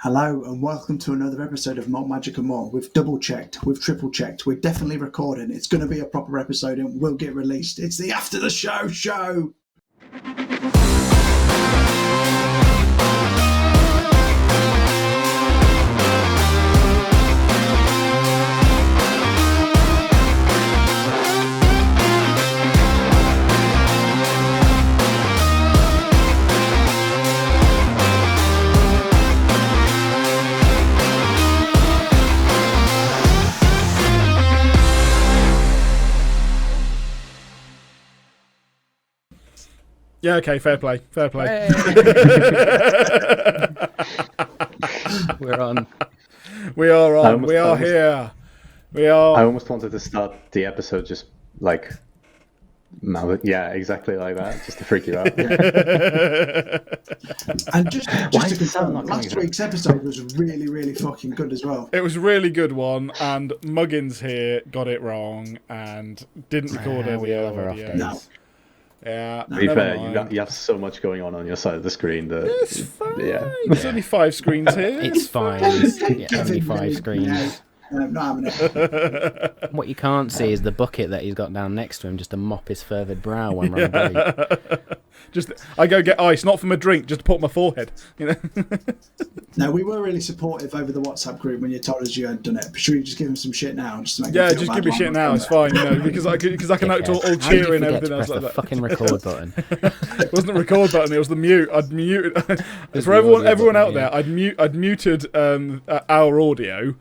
Hello and welcome to another episode of Malt Magic and More. We've double checked, we've triple checked, we're definitely recording. It's going to be a proper episode and will get released. It's the After the Show show! Yeah, okay, fair play. Fair play. Hey. We're on. We are on. We are here. We are. I almost wanted to start the episode just like, yeah, exactly like that, just to freak you out. And just to confirm, last week's episode was really, really fucking good as well. It was a really good one, and Muggins here got it wrong and didn't record any audio. No. Yeah. To be fair, you have so much going on your side of the screen that It's fine. There's only 5 screens here. It's fine. Yeah, only 5 screens. Not having it. What you can't see is the bucket that he's got down next to him just to mop his furthered brow when we're on break. I go get ice, not from a drink, just to put on my forehead. You know. No, we were really supportive over the WhatsApp group when you told us you had done it. But should we just give him some shit now? Just to make him feel just bad give me shit now. It's fine, you know, because I can act all cheering and everything else like the that. fucking record button. It wasn't the record button; it was the mute. I'd muted for everyone out there. I'd muted our audio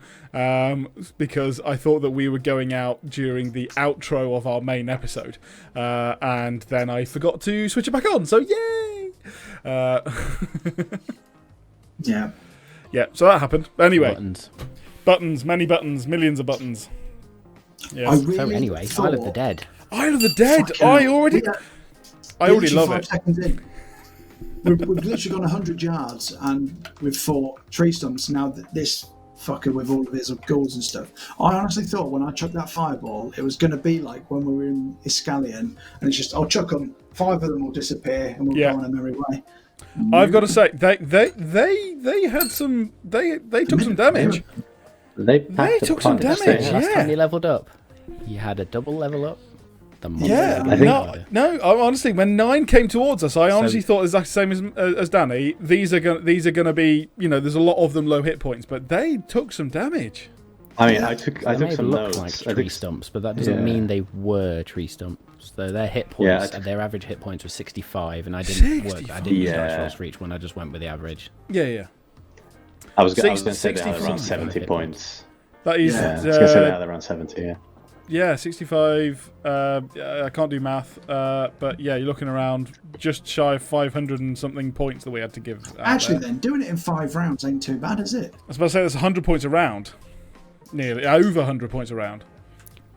because I thought that we were going out during the outro of our main episode, and then I forgot to switch it back on. So yay! Yeah. Yeah. So that happened. Anyway, Buttons. many buttons, millions of buttons. Yeah. So anyway, Isle of the Dead. Isle of the Dead. I already love it. 5 seconds in. We've literally gone 100 yards and we've fought tree stumps. Now this fucker with all of his ghouls and stuff. I honestly thought when I chucked that fireball, it was going to be like when we were in Iskalion, and it's just I'll chuck them, 5 of them will disappear, and we'll go on a merry way. I've got to say they had some they took some damage. They took some damage. Last Yeah. time you leveled up, you had a double level up. Honestly, when 9 came towards us, I honestly thought exactly the same as Danny. These are gonna be, you know, there's a lot of them low hit points, but they took some damage. I mean, I took some look notes. like tree stumps, but that doesn't mean they were tree stumps. So their hit points, their average hit points was 65, and I didn't use Dice Rolls for each one. I just went with the average. Yeah. I was going to say they had around 70 points. That is. I was going to say they had around 70. Yeah. Yeah, 65. I can't do math, but yeah, you're looking around just shy of 500 and something points that we had to give. Actually, then doing it in 5 rounds ain't too bad, is it? I was about to say that's 100 points a round, nearly over 100 points a round.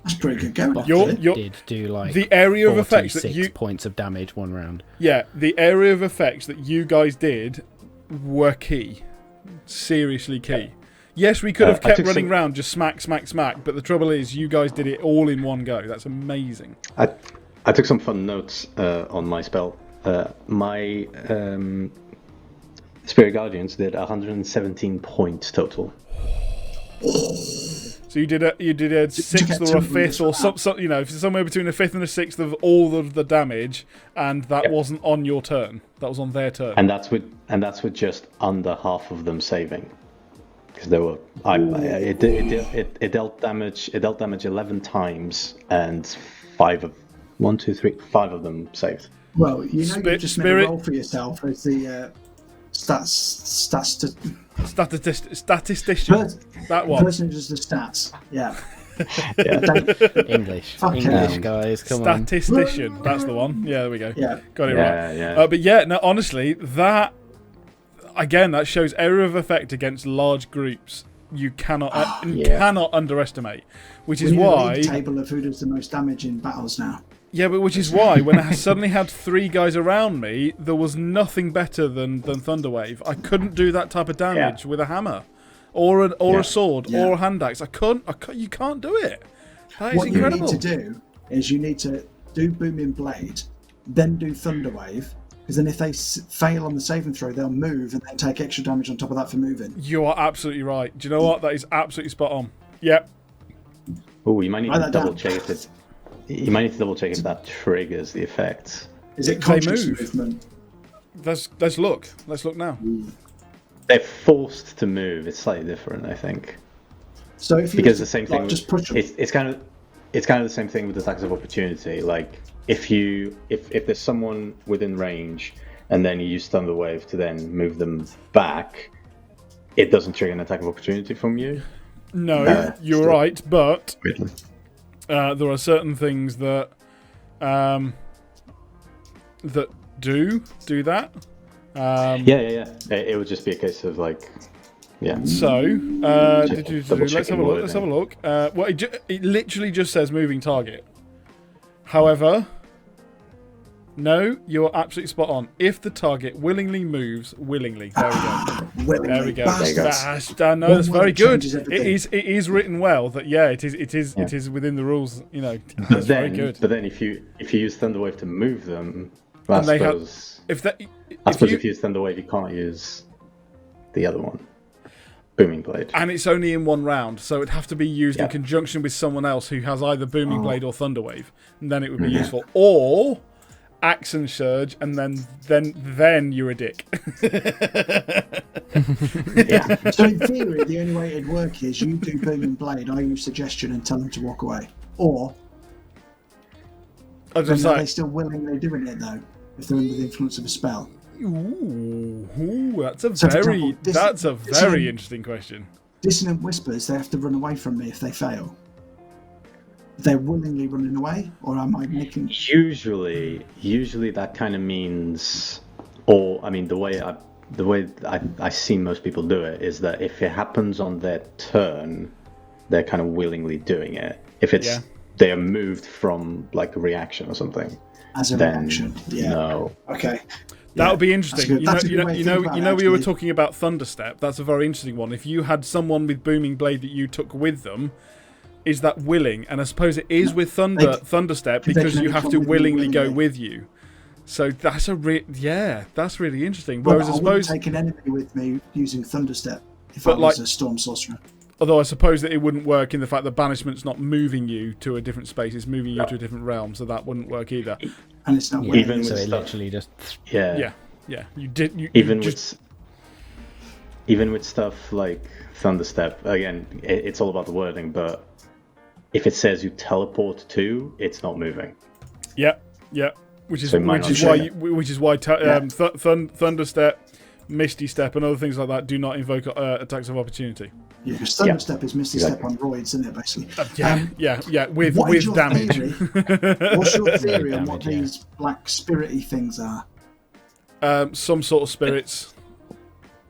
That's pretty good going. Did do like the area of effects that 46 points of damage one round. Yeah, the area of effects that you guys did were key, seriously key. Yes, we could have kept running round just smack, but the trouble is you guys did it all in one go. That's amazing. I took some fun notes on my spell. My Spirit Guardians did 117 points total. So you did a sixth or a fifth or some, you know, somewhere between a fifth and a sixth of all of the damage, and that wasn't on your turn. That was on their turn. And that's with just under half of them saving. Because there were, it dealt damage 11 times, and 5 of them saved. Well, you know, you just made a roll for yourself as the statistician. That one. Person who does the stats. Yeah. English, guys, come on. Statistician. That's the one. Yeah, there we go. Yeah. Got it right. Yeah. But yeah, no, honestly, that. Again, that shows area of effect against large groups. You cannot underestimate, which is why. Table of who does the most damage in battles now. Yeah, but which is why when I suddenly had 3 guys around me, there was nothing better than Thunderwave. I couldn't do that type of damage with a hammer, or a sword, or a hand axe. You can't do it. That is incredible. What you need to do is you need to do Booming Blade, then do Thunderwave, Because then if they fail on the saving throw, they'll move and then take extra damage on top of that for moving. You are absolutely right. Do you know what? That is absolutely spot on. Yep. Oh, you might need to double check if it. You might need to double check if that triggers the effect. Is it conscious movement? Let's look. Let's look now. They're forced to move. It's slightly different, I think. So if you because the same thing, just push them. It's kind of the same thing with attacks of opportunity. Like if there's someone within range and then you use Thunder Wave to then move them back, it doesn't trigger an attack of opportunity from you. No, you're right, but there are certain things that that do that. Yeah. It would just be a case of like, yeah. So, let's have a look. Let's have a look. Well, it literally just says moving target. However, no, you're absolutely spot on. If the target willingly moves, willingly. There we go. There we go. That's very good. It is written well. That it is within the rules. You know, it's very good. But then if you use Thunder Wave to move them, I suppose if you use Thunder Wave, you can't use the other one, Booming Blade. And it's only in one round, so it'd have to be used in conjunction with someone else who has either Booming Blade or Thunder Wave, and then it would be useful. Or Axe and Surge, and then you're a dick. So in theory, the only way it'd work is you do Booming Blade, I use Suggestion and tell them to walk away. Or are they still willingly doing it though, if they're under the influence of a spell? Ooh, that's a very interesting question. Dissonant Whispers, they have to run away from me if they fail. They're willingly running away, or am I making? Usually that kind of means, or I mean, the way I've seen most people do it is that if it happens on their turn, they're kind of willingly doing it. If it's they are moved from like a reaction or something, as a reaction, no. Okay. That would be interesting. You know, we were talking about Thunderstep. That's a very interesting one. If you had someone with Booming Blade that you took with them, is that willing? And I suppose it is with Thunderstep because you have to willingly go with you. So that's that's really interesting. Whereas I suppose take an enemy with me using Thunderstep if I was a Storm Sorcerer. Although I suppose that it wouldn't work in the fact that Banishment's not moving you to a different space; it's moving you to a different realm, so that wouldn't work either. And it's not even with so it stuff. Literally just Even with stuff like Thunderstep, again, it's all about the wording. But if it says you teleport to, it's not moving. Yeah, which is why Thunderstep, Misty Step, and other things like that do not invoke attacks of opportunity. Yeah, because Thunderstep is Misty Step on roids, isn't it, basically? With damage. What's your theory on what these black spirity things are? Some sort of spirits.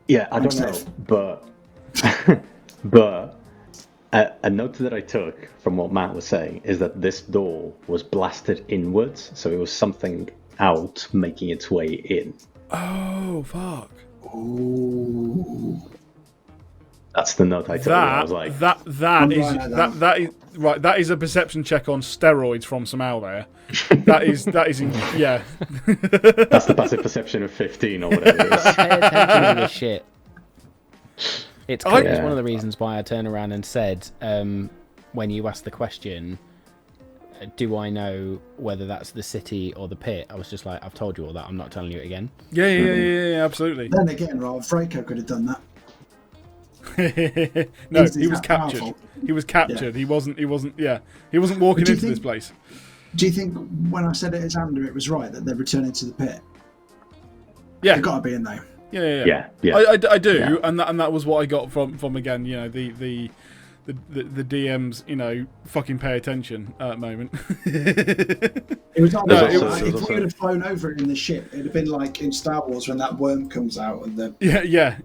Yeah, I don't know, but a note that I took from what Matt was saying is that this door was blasted inwards, so it was something out making its way in. Oh, fuck. Ooh. That's the note I took. I was like, that is a perception check on steroids from some owl there. That is yeah. That's the passive perception of 15 or whatever it is. Pay attention to this shit. It's one of the reasons why I turned around and said, when you asked the question, do I know whether that's the city or the pit? I was just like, I've told you all that. I'm not telling you it again. Yeah, absolutely. Then again, Franco could have done that. No, he was captured. Powerful. He was captured. Yeah. He wasn't walking into this place. Do you think when I said it as Ander, it was right that they're returning to the pit? Yeah, they've got to be in there. Yeah. I do, and that was what I got from again. You know, the DM's fucking pay attention moment. It was not. If we had flown over it in the ship, it'd have been like in Star Wars when that worm comes out and the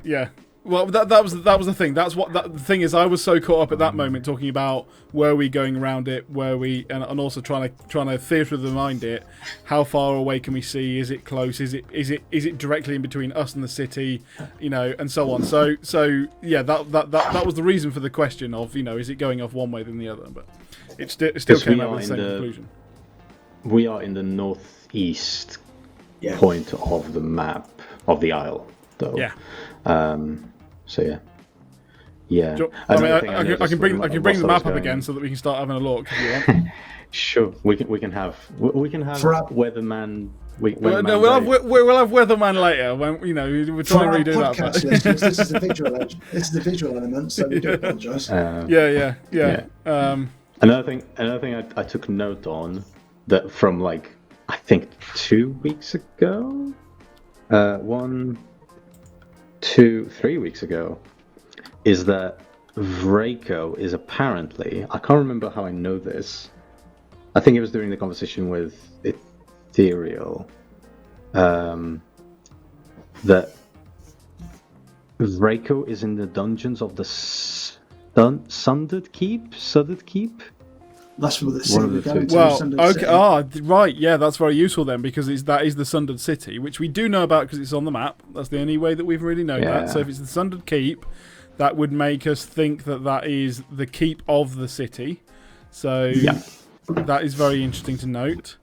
yeah. Well, that was the thing. That's what the thing is. I was so caught up at that moment talking about where we going around it, and also trying to theatre of the mind it. How far away can we see? Is it close? Is it directly in between us and the city? And so on. So yeah, that was the reason for the question of is it going off one way than the other? But it still came out with the same conclusion. We are in the northeast point of the map of the isle, though. Yeah. So yeah. Yeah. I can bring the map up again so that we can start having a look if you want. Sure, we can have Weatherman. We'll have Weatherman later when we're trying to redo that. This is the visual element, so we do apologise. Yeah. Another thing I took note on that from I think 2 weeks ago, 3 weeks ago, is that Vraco is apparently, I can't remember how I know this. I think it was during the conversation with Ethereal, that Vraco is in the dungeons of the Sundered Keep. That's what it's going to. Well, okay, right, yeah, that's very useful then, because that is the Sundered City, which we do know about because it's on the map. That's the only way that we've really known that. So if it's the Sundered Keep, that would make us think that is the keep of the city. So that is very interesting to note.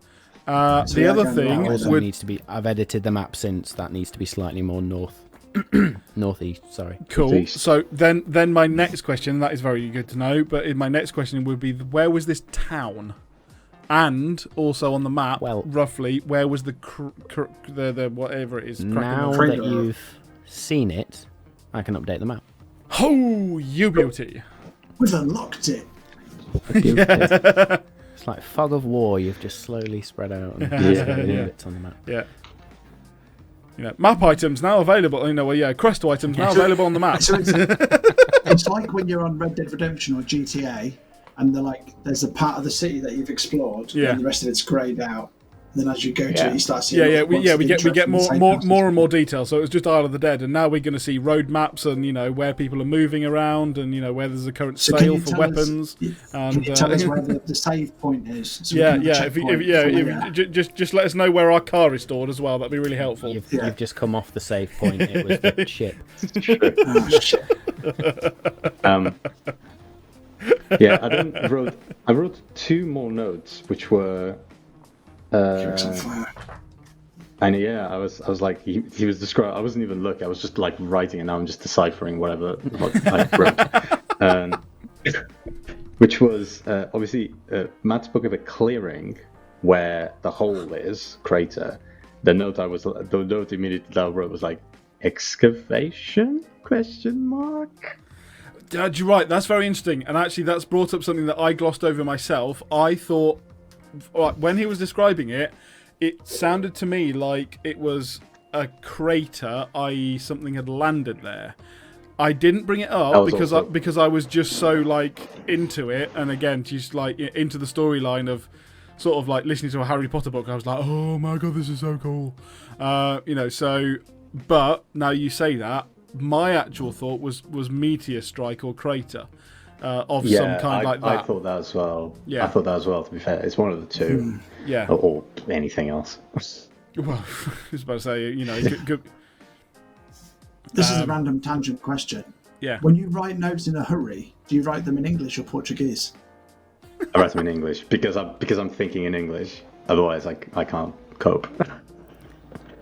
The other thing needs to be. I've edited the map since. That needs to be slightly more northeast. Sorry. Cool. Northeast. So then my next question, that is very good to know. But my next question would be, where was this town? And also on the map, roughly, where was the whatever it is? Now that you've seen it, I can update the map. Oh, you beauty! We've unlocked it. It's like fog of war. You've just slowly spread out and bits on the map. Yeah. Map items now available. Quest items now available on the map. So it's like when you're on Red Dead Redemption or GTA, and there's a part of the city that you've explored, and the rest of it's greyed out. And then as you go to it, you start seeing. We get more and more detail. So it was just Isle of the Dead, and now we're going to see road maps and where people are moving around and where there's a current sale for weapons. Can you tell us where the save point is? So just let us know where our car is stored as well. That'd be really helpful. You've just come off the save point. It was the ship. Oh, shit. I wrote 2 more notes, which were. And I was like, he was describing. I wasn't even looking. I was just writing, and now I'm just deciphering what I wrote. Which was obviously Matt spoke of a clearing where the hole is crater. The note immediately that I wrote was excavation ? You're right. That's very interesting, and actually, that's brought up something that I glossed over myself. I thought. When he was describing it, it sounded to me like it was a crater, i.e. something had landed there. I didn't bring it up because I was just so into it, and again just into the storyline of sort of listening to a Harry Potter book. I was like, oh my god, this is so cool. So but now you say that, my actual thought was meteor strike or crater. Of some kind like that. I thought that as well. Yeah. I thought that as well, to be fair. It's one of the two. Yeah. Or anything else. Well, I was about to say, good. This is a random tangent question. Yeah. When you write notes in a hurry, do you write them in English or Portuguese? I write them in English because I'm thinking in English. Otherwise, I can't cope.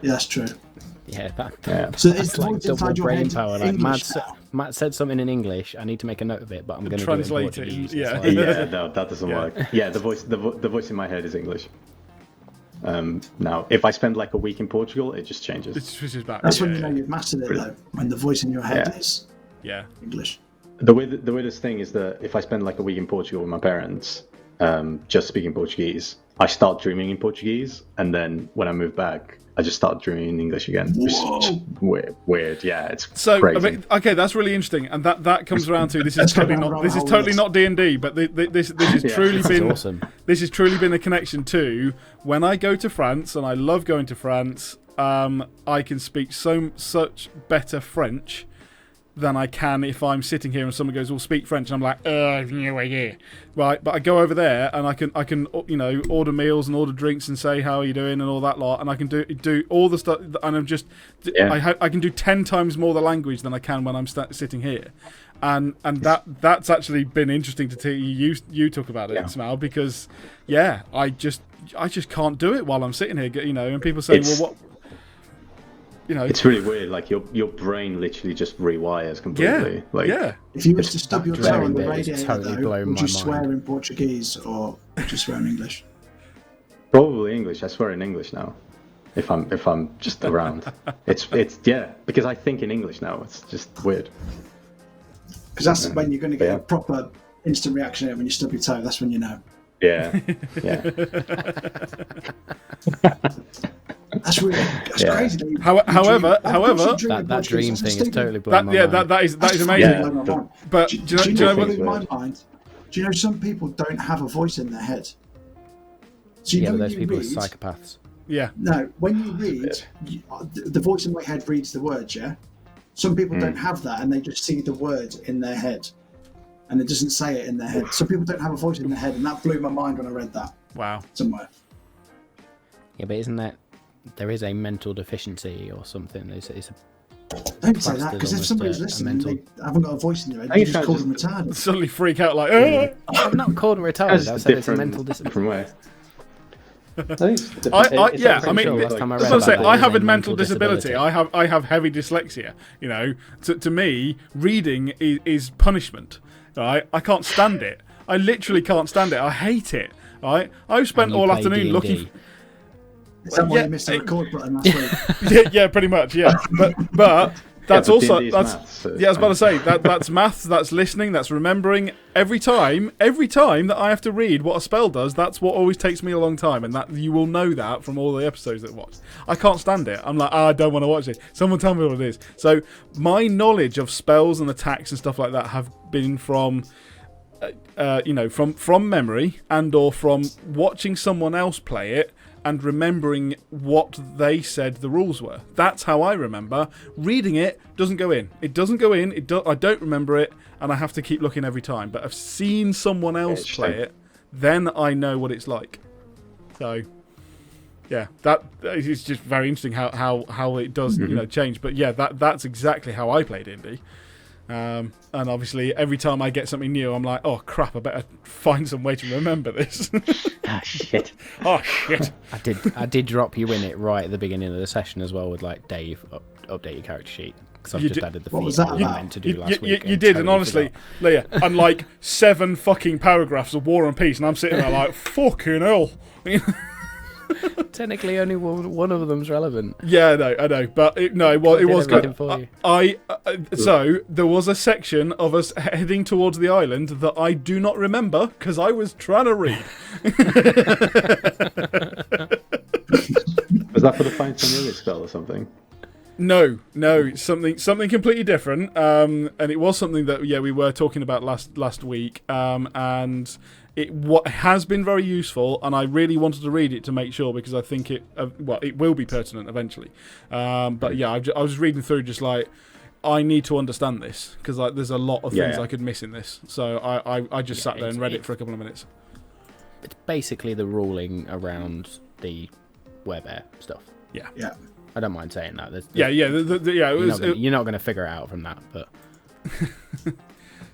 Yeah, that's true. Yeah, so that's it's like double brain power. English Matt said something in English. I need to make a note of it, but I'm going to translate it in Portuguese. it. No, that doesn't work. Yeah, the voice in my head is English. Now, if I spend a week in Portugal, it just changes. It switches back. That's when you know you've mastered it, though. When the voice in your head is English. The weirdest thing is that if I spend a week in Portugal with my parents, just speaking Portuguese, I start dreaming in Portuguese, and then when I move back, I just start dreaming in English again. Which is weird. Yeah, it's crazy. Okay, that's really interesting, and that comes around to this is totally not D&D, but this has truly been awesome. This has truly been a connection to when I go to France, and I love going to France. I can speak such better French than I can if I'm sitting here and someone goes, "Well, speak French," and I'm like, yeah, right. But I go over there and I can order meals and order drinks and say how are you doing and all that lot, and I can do all the stuff, and I'm just I can do 10 times more the language than I can when I'm sitting here, and that's actually been interesting to you talk about it, Smal, because I just can't do it while I'm sitting here, and people say, well, what. It's really weird. Like your brain literally just rewires completely. If you was to stub your toe on the radiator, totally would you swear in Portuguese or would you swear in English? Probably English. I swear in English now. If I'm just around, it's because I think in English now. It's just weird. Because that's when you're going to get a proper instant reaction when you stub your toe. That's when you know. Yeah. That's crazy. However, that dream thing is totally blowing my mind. That is amazing. But do you know what in my mind? Do you know some people don't have a voice in their head? So but those people are psychopaths. Yeah. No, when you read, the voice in my head reads the words. Yeah. Some people don't have that, and they just see the word in their head, and it doesn't say it in their head. Some people don't have a voice in their head, and that blew my mind when I read that. Wow. Somewhere. Yeah, but isn't that there is a mental deficiency or something? It's don't say that, because if somebody's listening, they haven't got a voice in their head, you just call them retarded. Suddenly freak out like, oh! I've not called them retarded. I said it's a mental different way. I have a mental disability. I have heavy dyslexia. To me, reading is punishment. Right? I can't stand it. I literally can't stand it. I hate it. Right? I've spent all afternoon D&D. looking. Is that why you missed the record button last week? yeah, pretty much. Yeah, but that's also maths, I was about to say that's maths, that's listening, that's remembering. Every time that I have to read what a spell does, that's what always takes me a long time, and that you will know that from all the episodes that I watched. I can't stand it. I'm like, I don't want to watch it. Someone tell me what it is. So my knowledge of spells and attacks and stuff like that have been from. From memory and/or from watching someone else play it and remembering what they said the rules were. That's how I remember. Reading it doesn't go in. It doesn't go in. I don't remember it, and I have to keep looking every time. But I've seen someone else play it, then I know what it's like. So, yeah, that is just very interesting how it does change. But yeah, that's exactly how I played D&D. And obviously every time I get something new I'm like, oh crap, I better find some way to remember this. Shit. I did drop you in it right at the beginning of the session as well with like, Dave, update your character sheet, because I've just added the feat that you meant to do last week. You did, and honestly, Leah, and like 7 fucking paragraphs of War and Peace, and I'm sitting there like, fucking hell. Technically, only one of them's relevant. Yeah, I know, but it was good. So there was a section of us heading towards the island that I do not remember because I was trying to read. Was that for the Find Familiar spell or something? No, something completely different. And it was something that we were talking about last week. And it has been very useful, and I really wanted to read it to make sure, because I think it will be pertinent eventually. But yeah, I was reading through just like, I need to understand this, because like there's a lot of things I could miss in this. So I just sat there and read it for a couple of minutes. It's basically the ruling around the werebear stuff. Yeah. I don't mind saying that. You're not going to figure it out from that, but.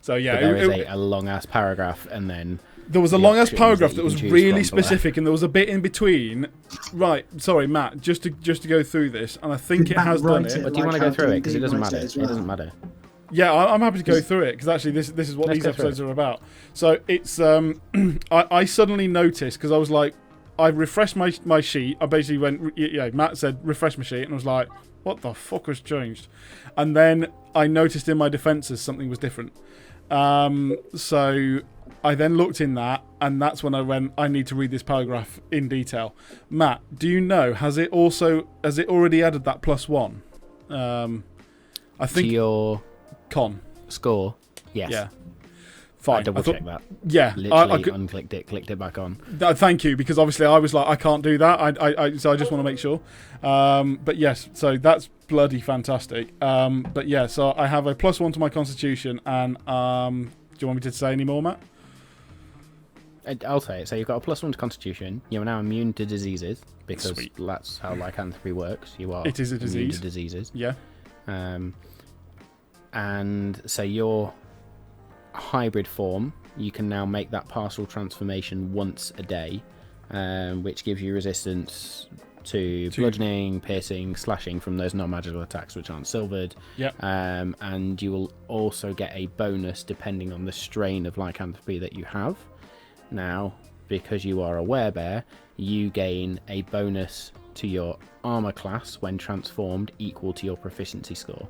So yeah, but there is a long ass paragraph, and then. There was a long ass paragraph that was really specific, and there was a bit in between. Right, sorry, Matt, just to go through this, and I think it has done it. But do you want to go through it? Because it doesn't matter. It doesn't matter. Yeah, I'm happy to go through it, because actually this is what these episodes are about. So it's I suddenly noticed, because I was like, I refreshed my sheet. I basically went, Matt said refresh my sheet, and I was like, what the fuck has changed? And then I noticed in my defences something was different. So I then looked in that, and that's when I went, I need to read this paragraph in detail. Matt, do you know, has it already added that +1? I think to your con score. Yes. Yeah. Fine. I double checked that. Yeah, Literally unclicked it, clicked it back on. Thank you, because obviously I was like, I can't do that. So I just want to make sure. But yes, so that's bloody fantastic. But yeah, so I have a +1 to my Constitution, and do you want me to say any more, Matt? I'll say it. So you've got a +1 to Constitution. You are now immune to diseases because Sweet. that's how lycanthropy works. You are. It is a immune disease. to diseases. Yeah. And so your hybrid form, you can now make that partial transformation once a day, which gives you resistance to bludgeoning, piercing, slashing from those non-magical attacks which aren't silvered. Yep. And you will also get a bonus depending on the strain of lycanthropy that you have. Now, because you are a werebear, you gain a bonus to your armor class when transformed equal to your proficiency score.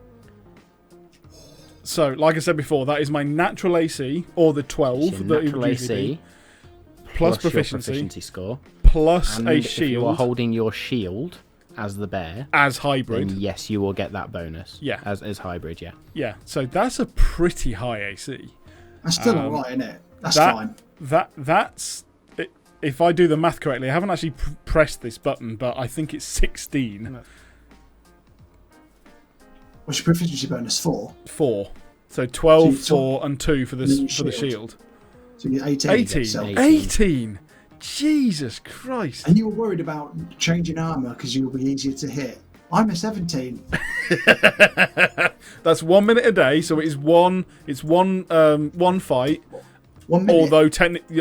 So, like I said before, that is my natural AC, or the 12 that it would usually be, plus proficiency score, plus and a if shield. you are holding your shield as the bear, as hybrid, then yes, you will get that bonus. Yeah, as hybrid. Yeah. Yeah. So that's a pretty high AC. That's still alright, isn't it? That's fine. That's. If I do the math correctly, I haven't actually pressed this button, but I think it's 16. What's your proficiency bonus? 4? 4. So 12, So 4, and 2 for the shield. So you get 18. 18. Jesus Christ. And you were worried about changing armour because you will be easier to hit. I'm a 17. That's 1 minute a day, so it is one fight. 1 minute? Although technically...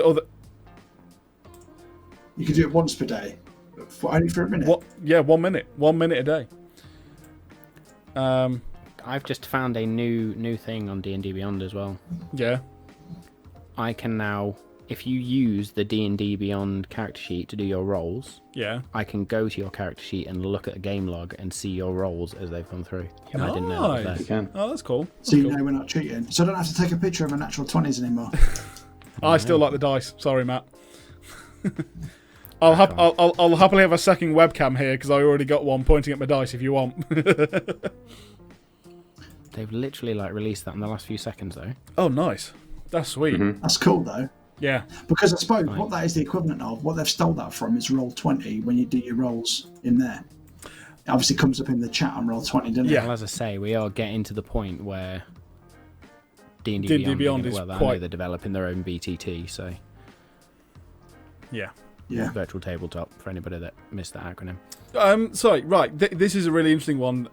You can do it once per day. Only for a minute? 1 minute. 1 minute a day. I've just found a new thing on D&D Beyond as well. Yeah. I can now, if you use the D&D Beyond character sheet to do your rolls, yeah, I can go to your character sheet and look at a game log and see your rolls as they've gone through. And I didn't know that was there. You can. Oh, that's cool. So you know we're not cheating. So I don't have to take a picture of a natural 20s anymore. I still like the dice. Sorry, Matt. I'll happily have a second webcam here because I already got one pointing at my dice if you want. They've literally released that in the last few seconds though. Oh, nice. That's sweet. Mm-hmm. That's cool though. Yeah. Because I suppose what that is the equivalent of, what they've stole that from is Roll20 when you do your rolls in there. It obviously comes up in the chat on Roll20, doesn't it? Yeah. Well, as I say, we are getting to the point where D&D Beyond is I know quite... they're developing their own BTT, so... Yeah. Yeah. Virtual tabletop, for anybody that missed that acronym. Sorry, right. This is a really interesting one.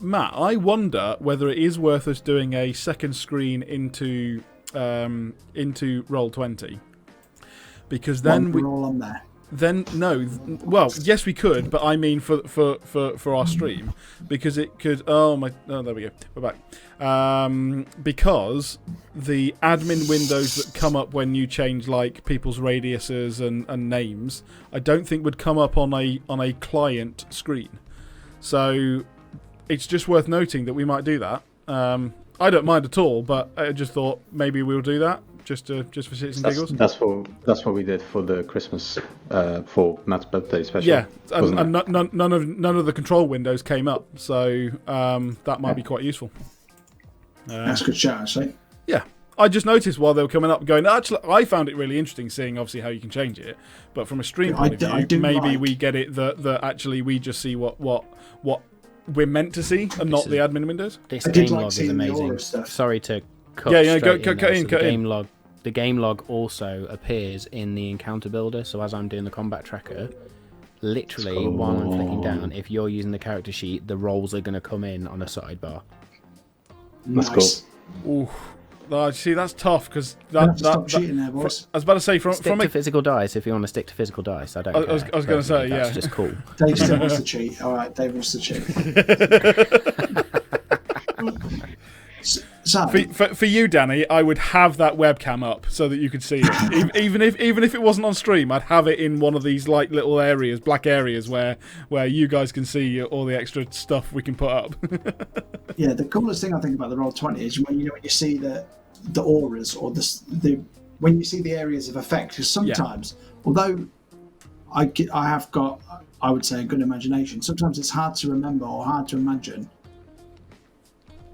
Matt, I wonder whether it is worth us doing a second screen into Roll20. Because then we're all on there. Then no, well, yes we could, but I mean for our stream, because it could. Oh there we go. We're back. Because the admin windows that come up when you change people's radiuses and names, I don't think would come up on a client screen. So it's just worth noting that we might do that. I don't mind at all, but I just thought maybe we'll do that. Just for shits and giggles. That's what we did for the Christmas for Matt's birthday special. Yeah, and none of the control windows came up, so that might be quite useful. That's a good shout, actually. Yeah, I just noticed while they were coming up, going. Actually, I found it really interesting seeing obviously how you can change it, but from a stream point of view, maybe we get it that actually we just see what we're meant to see and not the admin windows. This game log is amazing. Sorry to cut. Cut in. The game log also appears in the encounter builder, so as I'm doing the combat tracker, literally while I'm flicking down, if you're using the character sheet, the rolls are going to come in on a sidebar. Nice. Ooh, see, that's tough because stop cheating there, boys. I was about to say stick to physical dice if you want to stick to physical dice. I don't. I was going to say that's just cool. Dave still wants to cheat. All right, Dave wants to cheat. For you, Danny, I would have that webcam up so that you could see it. even if it wasn't on stream, I'd have it in one of these little areas, black areas, where you guys can see all the extra stuff we can put up. Yeah, the coolest thing I think about the Roll20 is when you see the auras or when you see the areas of effect. Because sometimes, although I have got, I would say, a good imagination, sometimes it's hard to remember or hard to imagine.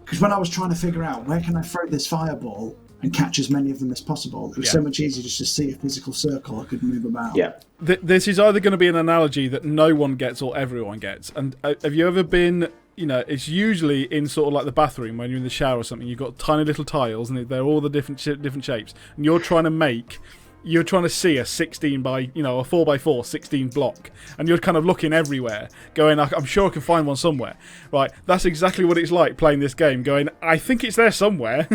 Because when I was trying to figure out where can I throw this fireball and catch as many of them as possible. It was so much easier just to see a physical circle I could move about. Yeah. This is either going to be an analogy that no one gets or everyone gets. And have you ever been, it's usually in sort of like the bathroom when you're in the shower or something, you've got tiny little tiles and they're all the different shapes. And you're trying to see a 16 by, a 4x4 16 block. And you're kind of looking everywhere, going, I'm sure I can find one somewhere. Right, that's exactly what it's like playing this game, going, I think it's there somewhere.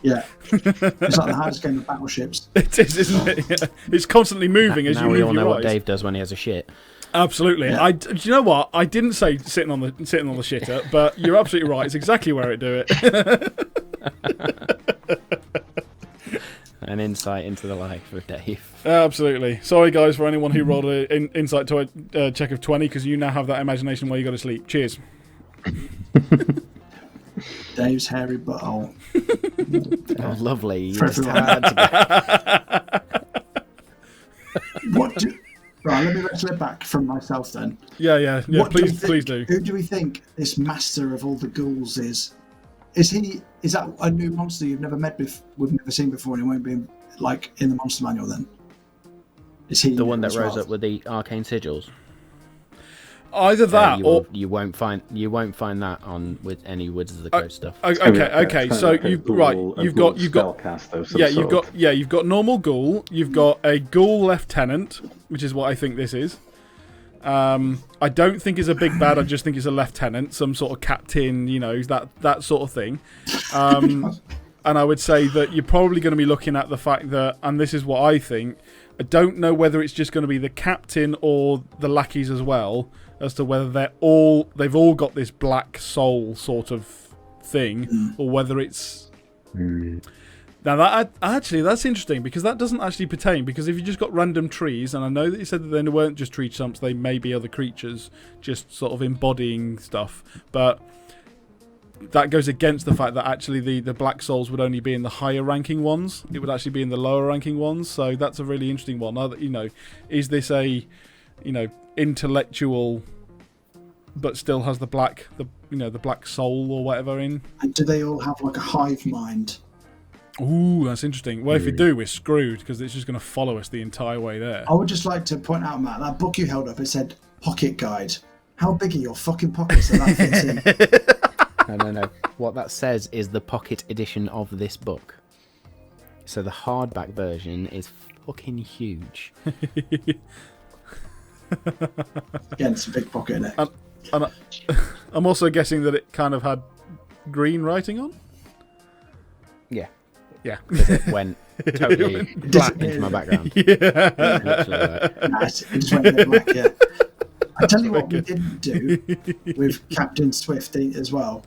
Yeah. It's like the hardest game of battleships. It is, isn't it? Yeah. It's constantly moving as you move your eyes. Now we all know what Dave does when he has a shit. Absolutely. Yeah. Do you know what? I didn't say sitting on the shitter, but you're absolutely right. It's exactly where it do it. An insight into the life of Dave. Absolutely. Sorry, guys, for anyone who rolled an insight to a check of 20, because you now have that imagination where you go to sleep. Cheers. Dave's hairy butthole. Oh, lovely. You For just everyone. had to Right, let me wrestle it back from myself then. Yeah. What do we Please think- do. Who do we think this master of all the ghouls is? Is that a new monster you've never met before? We've never seen before, and he won't be like in the monster manual then? Is he the one that as rose well? up with the arcane sigils. Either that you won't find that on with any Woods of the Coast stuff. Okay. So you've got you've got normal ghoul, you've got a ghoul lieutenant, which is what I think this is. I don't think it's a big bad. I just think it's a lieutenant, some sort of captain, that sort of thing. And I would say that you're probably going to be looking at the fact that, and this is what I think, I don't know whether it's just going to be the captain or the lackeys as well, as to whether they've all got this black soul sort of thing, or whether it's... Now, that's interesting, because that doesn't actually pertain, because if you just got random trees, and I know that you said that they weren't just tree stumps, they may be other creatures, just sort of embodying stuff, but that goes against the fact that actually the black souls would only be in the higher ranking ones. It would actually be in the lower ranking ones, so that's a really interesting one. Is this a, intellectual, but still has the black soul or whatever in? And do they all have like a hive mind? Ooh, that's interesting. Well, if we do, we're screwed, because it's just going to follow us the entire way there. I would just like to point out, Matt, that book you held up, it said pocket guide. How big are your fucking pockets that fits in? No. What that says is the pocket edition of this book. So the hardback version is fucking huge. Again, it's a big pocket in it. And I'm also guessing that it kind of had green writing on? Yeah. Yeah. It went totally black into my background. Yeah. It just went a bit black, yeah. I tell you what we didn't do with Captain Swift as well.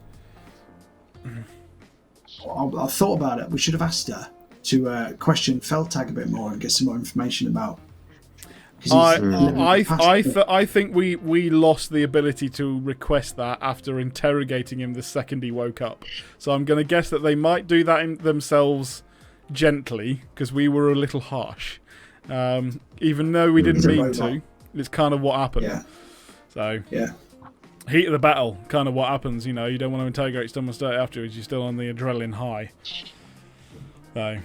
I thought about it. We should have asked her to question Feldtag a bit more and get some more information about. I think we lost the ability to request that after interrogating him the second he woke up. So I'm going to guess that they might do that themselves gently, because we were a little harsh. Even though we didn't mean to, it's kind of what happened. Yeah. So yeah. Heat of the battle, kind of what happens. You don't want to interrogate someone straight afterwards. You're still on the adrenaline high. So,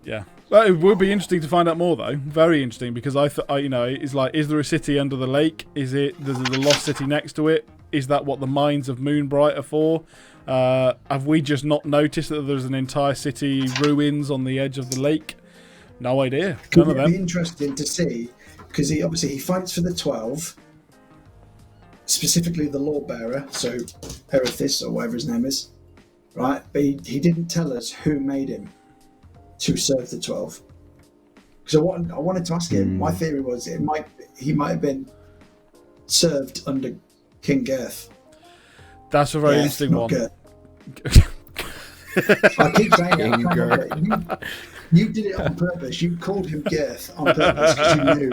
yeah. Well, it would be interesting to find out more, though. Very interesting, because it's like, is there a city under the lake? There's a lost city next to it? Is that what the mines of Moonbright are for? Have we just not noticed that there's an entire city ruins on the edge of the lake? No idea. None of them. It'd be interesting to see, because he fights for the 12, specifically the Law Bearer, so Erithis or whatever his name is, right? But he didn't tell us who made him to serve the 12. Because I wanted to ask him. My theory was he might have been served under King Girth. That's a very interesting one. I keep saying it. I can't remember. You did it on purpose. You called him Girth on purpose because you knew.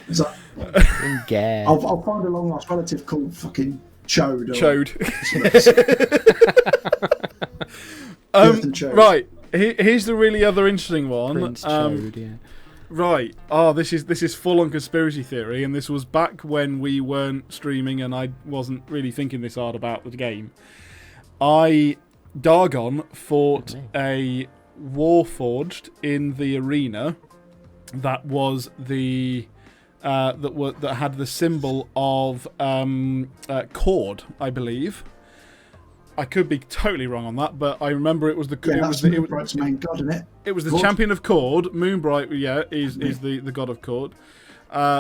It's like, I'll find a long lost relative called fucking Chode. Right. Here's the really other interesting one. Prince Chode, yeah. Right. This is full on conspiracy theory, and this was back when we weren't streaming and I wasn't really thinking this hard about the game. Dargon fought a Warforged in the arena that was the that had the symbol of Cord, I believe. I could be totally wrong on that, but I remember it was the Moonbright's main god, isn't it? It was the champion of Cord. Moonbright, is the god of Cord.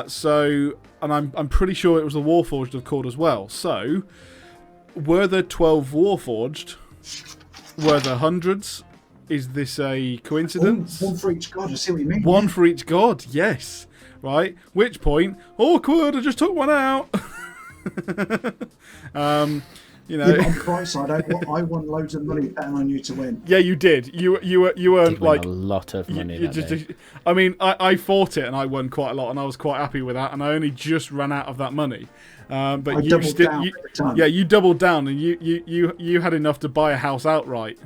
So, and I'm pretty sure it was the Warforged of Cord as well. So, were there 12 Warforged? Were there hundreds? Is this a coincidence? One for each god. I see what you mean. One for each god. Yes. Right. Which point, awkward. I just took one out. You know, on the bright side, I won loads of money betting on you to win. Yeah, you did. You earned like a lot of money. I mean, I fought it and I won quite a lot, and I was quite happy with that. And I only just ran out of that money. But you doubled down, and you had enough to buy a house outright.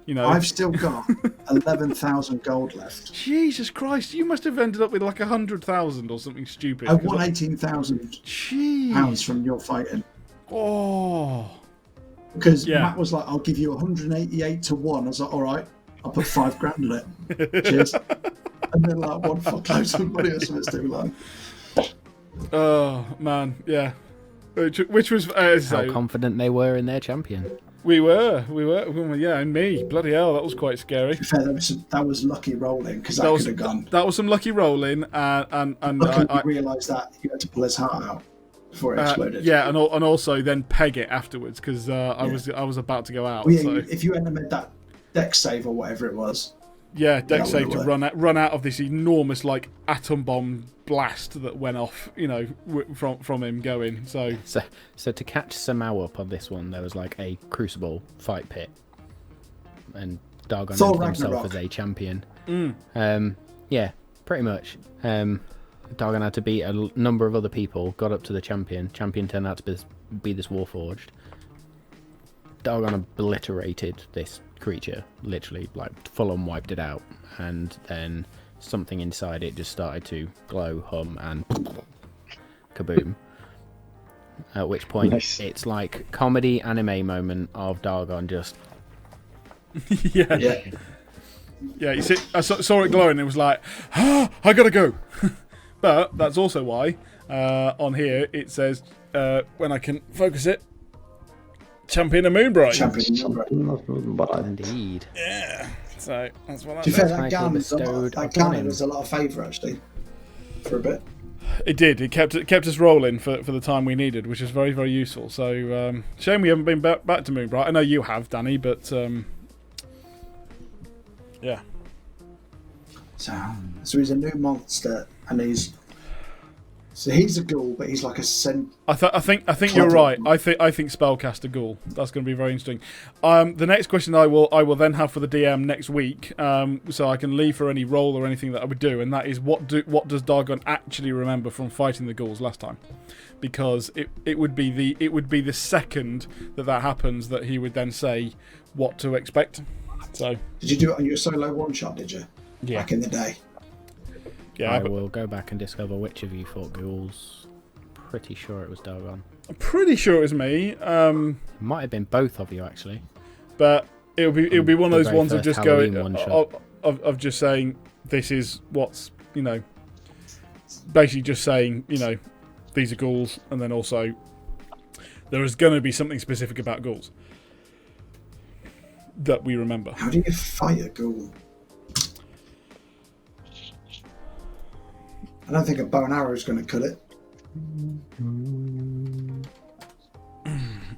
You know, I've still got 11,000 gold left. Jesus Christ! You must have ended up with like 100,000 or something stupid. I won 18,000 pounds from your fighting. Oh. Because Matt was like, I'll give you 188 to 1. I was like, all right, I'll put $5,000 in it. Cheers. And then like one fuckload of money or something too long. Oh man, yeah. Which was how confident they were in their champion. We were, yeah, and me, bloody hell, that was quite scary. To be fair, that was lucky rolling because that could have gone. That was some lucky rolling, and I realised that you had to pull his heart out before it exploded. Yeah, and also then peg it afterwards because I was about to go out. Well, yeah, so. If you hadn't made that deck save or whatever it was. Yeah, deck save to run out of this enormous like atom bomb blast that went off, you know, from him going. So to catch Samau up on this one, there was like a Crucible fight pit, and Dargon entered himself as a champion. Yeah, pretty much. Dargon had to beat a number of other people, got up to the champion. Champion turned out to be this Warforged. Dargon obliterated this creature, literally, like full on wiped it out, and then something inside it just started to glow, hum, and kaboom. At which point, it's like comedy anime moment of Dargon just. Yeah. You see, I saw it glowing. And it was like, I gotta go. But that's also why on here it says when I can focus it, Champion of Moonbright. Indeed. Yeah. So that's what to be fair, that gun was a lot of favour actually for a bit. It did. It kept us rolling for the time we needed, which is very, very useful. So shame we haven't been back to Moonbright. I know you have, Danny, but yeah. So he's a new monster, and he's a ghoul, but he's like a I think you're right. I think spellcaster ghoul. That's going to be very interesting. The next question I will then have for the DM next week, so I can leave for any roll or anything that I would do, and that is what does Dargon actually remember from fighting the ghouls last time? Because it would be the second that happens that he would then say what to expect. So did you do it on your solo one shot? Did you? Yeah. Back in the day. Yeah, I will go back and discover which of you fought ghouls. Pretty sure it was Dargon. I'm pretty sure it was me. It might have been both of you actually. But it'll be one of those ones of just going of just saying this is what's, you know, basically just saying, you know, these are ghouls, and then also there is going to be something specific about ghouls that we remember. How do you fight a ghoul? I don't think a bow and arrow is going to cut it.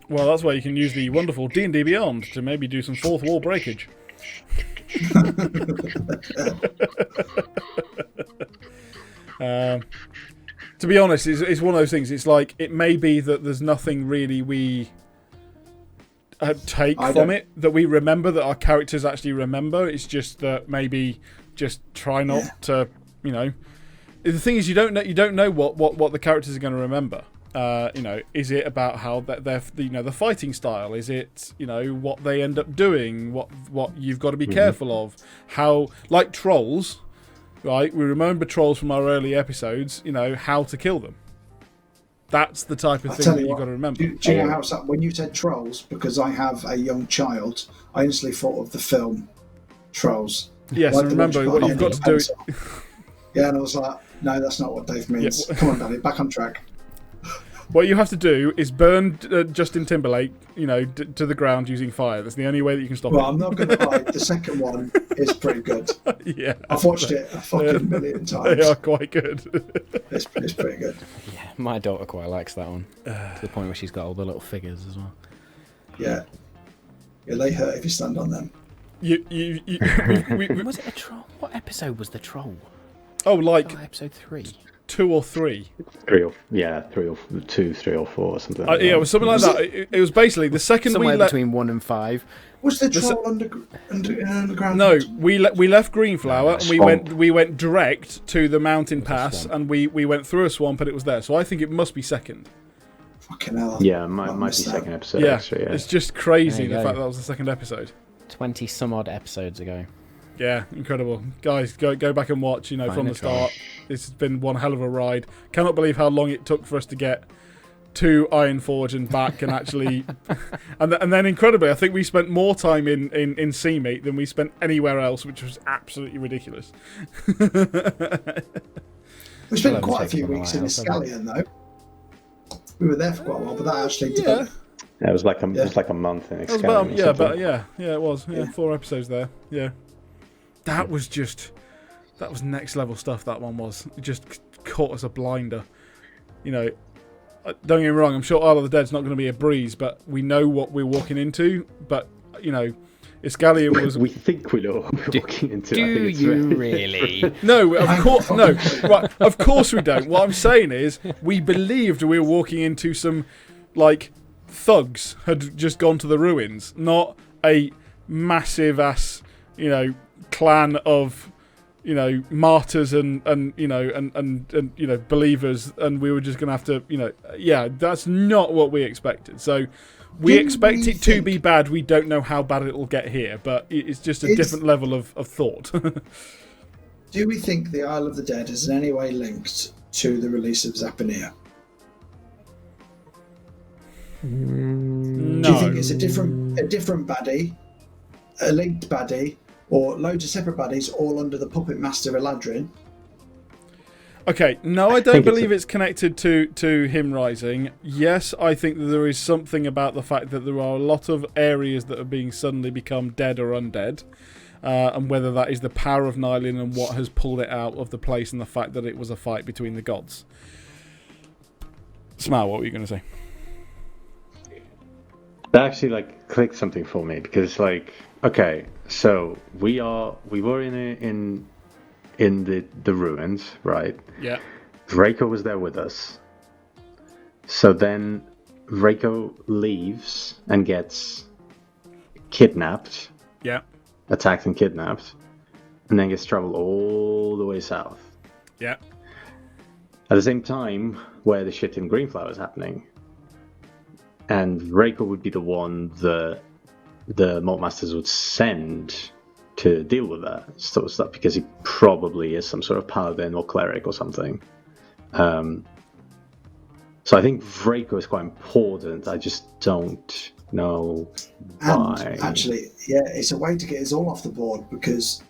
Well, that's why you can use the wonderful D&D Beyond to maybe do some fourth wall breakage. To be honest, it's one of those things. It's like, it may be that there's nothing really we take from it that we remember, that our characters actually remember. It's just that maybe just try not to, you know. The thing is, you don't know what the characters are going to remember. You know, is it about how they're, you know, the fighting style? Is it, you know, what they end up doing? What you've got to be careful of? How, like trolls, right? We remember trolls from our early episodes. You know, how to kill them. That's the type of I thing tell that you you've what, got to remember. do you know how when you said Trolls, because I have a young child, I instantly thought of the film Trolls. Yes, Like and the remember what you've got to do. Yeah, and I was like, no, that's not what Dave means. Yeah. Come on, Danny, back on track. What you have to do is burn Justin Timberlake, to the ground using fire. That's the only way that you can stop Well, it. I'm not going to lie. The second one is pretty good. Yeah, I've watched it a fucking million times. they are quite good. It's pretty good. Yeah, my daughter quite likes that one. To the point where she's got all the little figures as well. Yeah. Yeah, they hurt if you stand on them. Was it a troll? What episode was the troll? Oh, like episode 3. 2 or 3. 3 or 2, 3 or 4 or something. Like Yeah, that. it was something like that. It was basically the second Somewhere we left. between 1 and 5. Was the troll underground? No, we left Greenflower and Swamp. we went direct to the mountain pass swamp. and we went through a swamp and it was there. So I think it must be second. Fucking hell. Yeah, I might be missed that. second episode. Yeah, Actually, yeah. it's just crazy There the you fact go. that was the second episode. 20 some odd episodes ago. Yeah, incredible. Guys, go back and watch, from Find the a troll. start. It's been one hell of a ride. Cannot believe how long it took for us to get to Ironforge and back and actually... and then incredibly, I think we spent more time in Seameat than we spent anywhere else, which was absolutely ridiculous. We spent Well, quite a take few them weeks away, in also. Iscalian, though. We were there for quite a while, but that actually did Yeah. Yeah, it was like a month in That was Excalibur. about, yeah, it was. Yeah, Yeah. 4 episodes there. Yeah. That was next level stuff, that one was. It just caught us a blinder. Don't get me wrong, I'm sure Isle of the Dead's not going to be a breeze, but we know what we're walking into. But, Iscalian was... We think we know what we're walking into. I Do think it's you very- really? No, of course, no. Right, of course we don't. What I'm saying is, we believed we were walking into some, thugs had just gone to the ruins, not a massive ass, clan of, martyrs and believers, and we were just going to have to, yeah, that's not what we expected. So we Didn't expect we it to think- be bad. We don't know how bad it'll get here, but it's just a different level of thought. Do we think the Isle of the Dead is in any way linked to the release of Zapanir? No. Do you think it's a different baddie, a linked baddie, or loads of separate baddies all under the puppet master Eladrin? Okay, no, I don't think it's believe it's connected to him rising. Yes, I think that there is something about the fact that there are a lot of areas that are being suddenly become dead or undead, and whether that is the power of Nylin and what has pulled it out of the place and the fact that it was a fight between the gods. Smile, what were you going to say? That actually clicked something for me because okay, so we were in the ruins, right? Yeah. Reiko was there with us. So then Reiko leaves and gets kidnapped, Yeah. attacked and kidnapped, and then gets traveled all the way south. Yeah. At the same time, where the shit in Greenflower is happening, and Reiko would be the one the Malt Masters would send to deal with that sort of stuff, because he probably is some sort of paladin or cleric or something. So I think Reiko is quite important. I just don't know why. And actually, yeah, it's a way to get us all off the board, because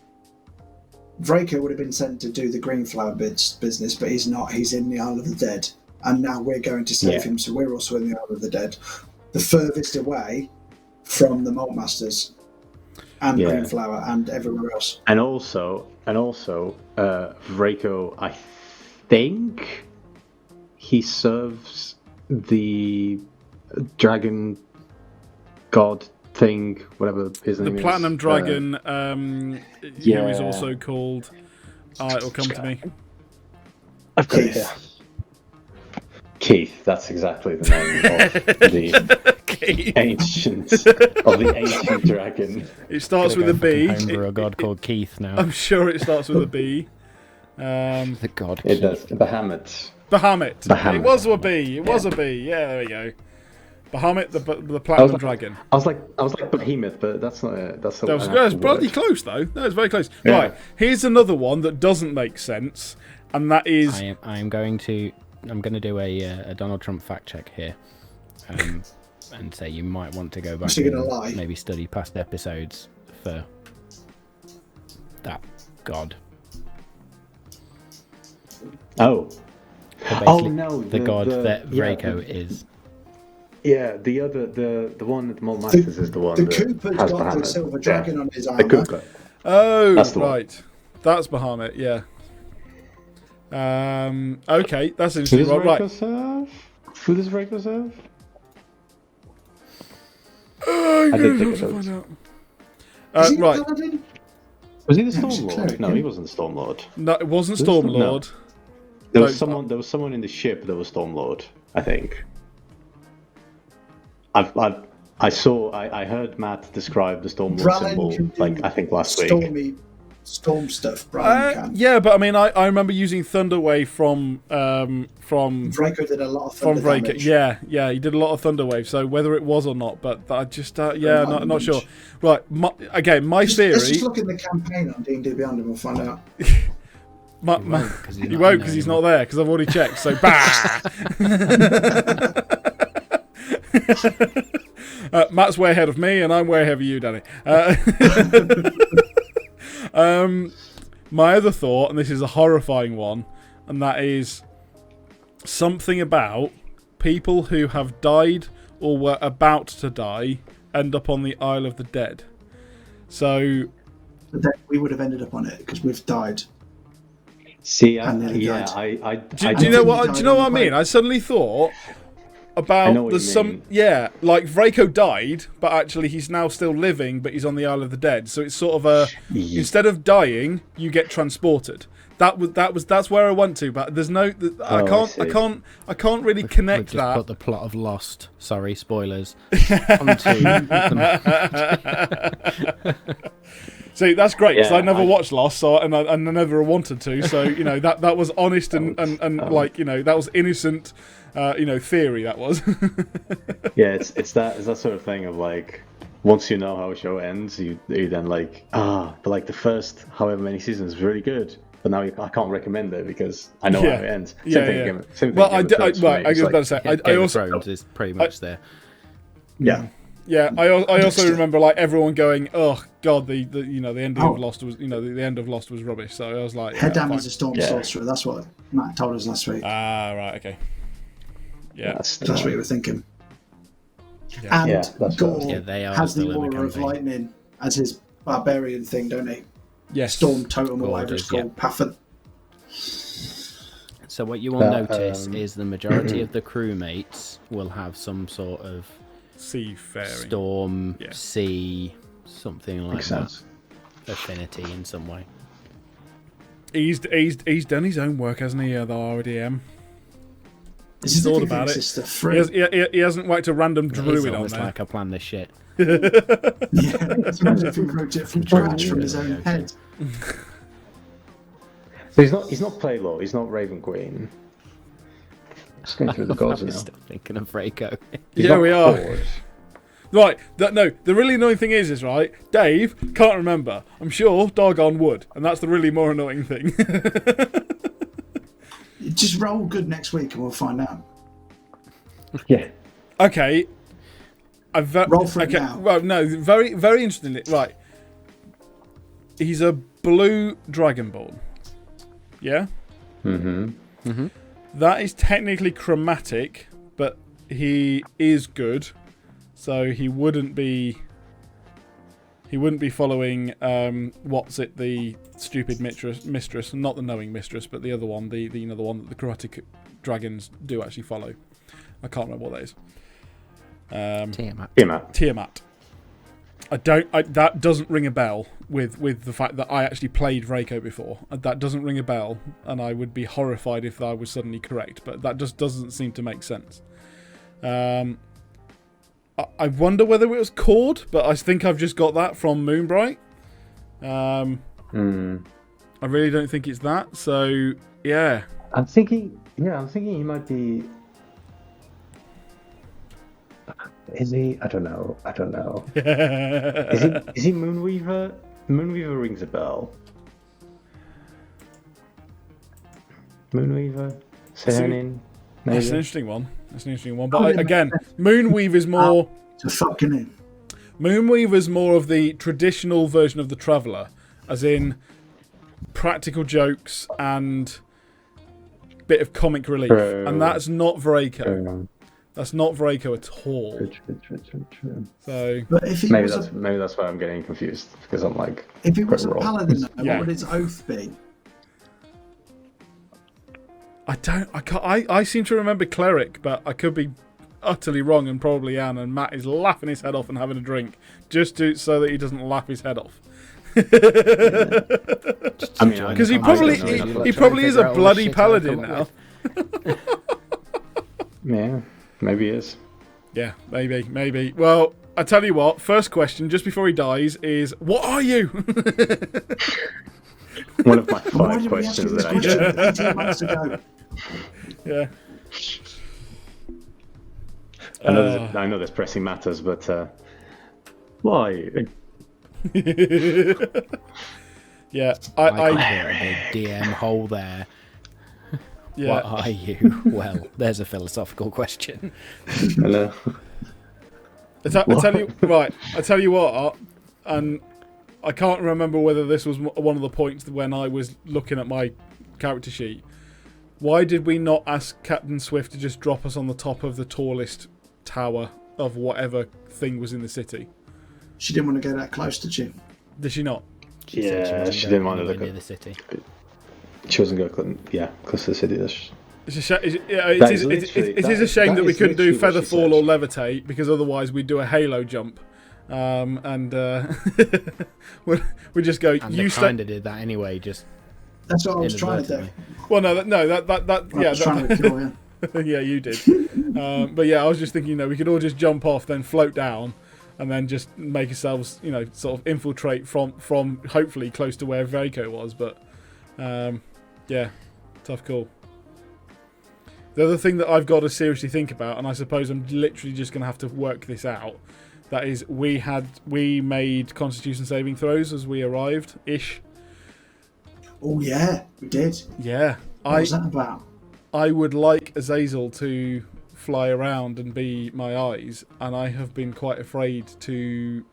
Vraker would have been sent to do the Greenflower business, but he's not. He's in the Isle of the Dead, and now we're going to save him, so we're also in the Isle of the Dead, the furthest away from the Malt Masters and Greenflower and everywhere else. And also, Reiko, I think he serves the dragon god thing, whatever his name is. The Platinum Dragon, who is also called... it'll come to me. I've got it here. Keith, that's exactly the name of the ancient dragon. It starts with a B. Homebrew a god called Keith now. I'm sure it starts with a B. The god It Keith. does. Bahamut. Bahamut. It was a B. It was a B. Yeah, there we go. Bahamut, the Platinum Dragon. I was like Behemoth, but that's not. That's That was bloody close, though. That was very close. Yeah. Right, here's another one that doesn't make sense, and that is... I am going to I'm going to do a Donald Trump fact check here, and say you might want to go back So you're and gonna lie? maybe study past episodes for that god. Oh. So Oh basically, no, the god that Vraco is. Yeah, the one that Malt Masters is the one The that Cooper's has got the Bahamut. silver dragon on his The armor. Cooper. Oh, That's the one. right. That's Bahamut, yeah. Okay, that's Who interesting. does Right. Vraco serve? Who does Vraco serve? I did think have to of find it. out. Is he a Right. paladin? Was he the Yeah, he's a Stormlord? cleric, No, yeah. he wasn't the Stormlord. No, it wasn't Was it Storm- Stormlord. There No, was someone. There was someone in the ship that was Stormlord. I think. I heard Matt describe the Stormlord Bralin symbol can do like I think last week. Storm stuff. Brian can. Yeah, but I mean, I remember using Thunderwave from Vraco did a lot of from thunder Vraka. damage. Yeah, he did a lot of Thunderwave. So whether it was or not, but I just not sure. damage. Right, my Let's theory. just look in the campaign on D&D Beyond and we'll find out. He won't because he's not there because I've already checked. So bah. Matt's way ahead of me, and I'm way ahead of you, Danny. My other thought, and this is a horrifying one, and that is something about people who have died or were about to die end up on the Isle of the Dead. So But then we would have ended up on it because we've died. See, And then he died. I do you think know he what? died Do you know on what I the mean? plane. I suddenly thought about I know what there's you some mean. like Vraco died, but actually he's now still living, but he's on the Isle of the Dead. So it's sort of a instead of dying, you get transported. That's where I went to, but there's no I can't really connect We've just that. put the plot of Lost. Sorry, spoilers. onto See, that's great because Yeah, I never I- watched Lost, so and I never wanted to. So that was honest and like that was innocent. Theory that was. Yeah, it's that sort of thing of like once you know how a show ends, you then like but like the first however many seasons is really good, but now I can't recommend it because I know how it ends. Same thing. Well, Game of Thrones for me. I was It's about to like- say, Game I of also Thrones is pretty much there. Yeah. yeah, I also remember like everyone going, oh god, the ending of Lost was the end of Lost was rubbish. So I was like, Hedam fine. is a storm Yeah. sorcerer. That's what Matt told us last week. Ah, right, okay. Yeah, That's That's what you were thinking. Yeah. And Yeah, that's what I Gore was Yeah, they are has the still in the aura of campaign. lightning as his barbarian thing, don't he? yes. Storm totem or Gore whatever it's does, yeah. called. Pathan. So what you will That, notice is the majority of the crewmates will have some sort of Seafaring. storm, Yeah. sea, something like Makes that sense. affinity in some way. He's done his own work, hasn't he? The RDM. This He's is the all thing, about thinks it. it's the free. He hasn't whacked a random It's druid on almost there. like I planned this shit. Yeah, it's imagine if he wrote it from scratch from his own head. So he's not Playlore, he's not Raven Queen. Just going through the gods I'm now. still thinking of Vraco. He's Yeah, not we are. Horde. Right, the really annoying thing is right, Dave can't remember. I'm sure Dargon would, and that's the really more annoying thing. Just roll good next week and we'll find out. Yeah. Okay. Roll for it okay. now. Well, no, very, very interestingly, right. He's a blue dragonborn. Yeah? Mm-hmm. That is technically chromatic, but he is good. So he wouldn't be following the stupid mistress, not the knowing mistress, but the other one, the one that the chromatic dragons do actually follow. I can't remember what that is. Tiamat. That doesn't ring a bell with the fact that I actually played Vraco before. That doesn't ring a bell, and I would be horrified if I was suddenly correct. But that just doesn't seem to make sense. I wonder whether it was Cord, but I think I've just got that from Moonbright. I really don't think it's that. So yeah, I'm thinking he might be. Is he? I don't know. Is he Moonweaver? Moonweaver rings a bell. Moonweaver? Say her name. That's an interesting one. But again, Moonweave is more. To fucking in. Moonweave is more of the traditional version of the Traveller, as in practical jokes and bit of comic relief, and that's not Vraco. That's not Vraco at all. True. So But if he Maybe was that's why I'm getting confused, because I'm like, if he was a roll. paladin, though, Yeah. what would his oath be? I seem to remember cleric, but I could be utterly wrong and probably am. And Matt is laughing his head off and having a drink so that he doesn't laugh his head off. I mean, Because he probably is a bloody paladin now. Yeah, maybe he is. Yeah, maybe. Well, I tell you what. First question, just before he dies, is what are you? One of my Why five did we ask you questions this that I question get. 18 months ago? Yeah. I know there's pressing matters, but why? Yeah, I hear a big DM hole there. yeah. What are you? Well, there's a philosophical question. Hello. I tell you what, Art, and I can't remember whether this was one of the points when I was looking at my character sheet. Why did we not ask Captain Swift to just drop us on the top of the tallest tower of whatever thing was in the city? She didn't want to go that close, did she? Did she not? She said Yeah, wasn't she going didn't want to anywhere look near at. the city. She wasn't going close to the city. It's a it That is a shame that that we is couldn't do literally what she Featherfall or said. Levitate, because otherwise we'd do a Halo jump. And we just go. And You they kind of did that anyway, just That's what I was trying to do. inadvertently. Well, that I was trying to kill him. yeah, you did. But yeah, I was just thinking, we could all just jump off, then float down, and then just make ourselves, sort of infiltrate from hopefully close to where Vaco was. But yeah, tough call. The other thing that I've got to seriously think about, and I suppose I'm literally just going to have to work this out, that is we made Constitution saving throws as we arrived ish. Oh yeah, we did. Yeah, What was that about? I would like Azazel to fly around and be my eyes, and I have been quite afraid to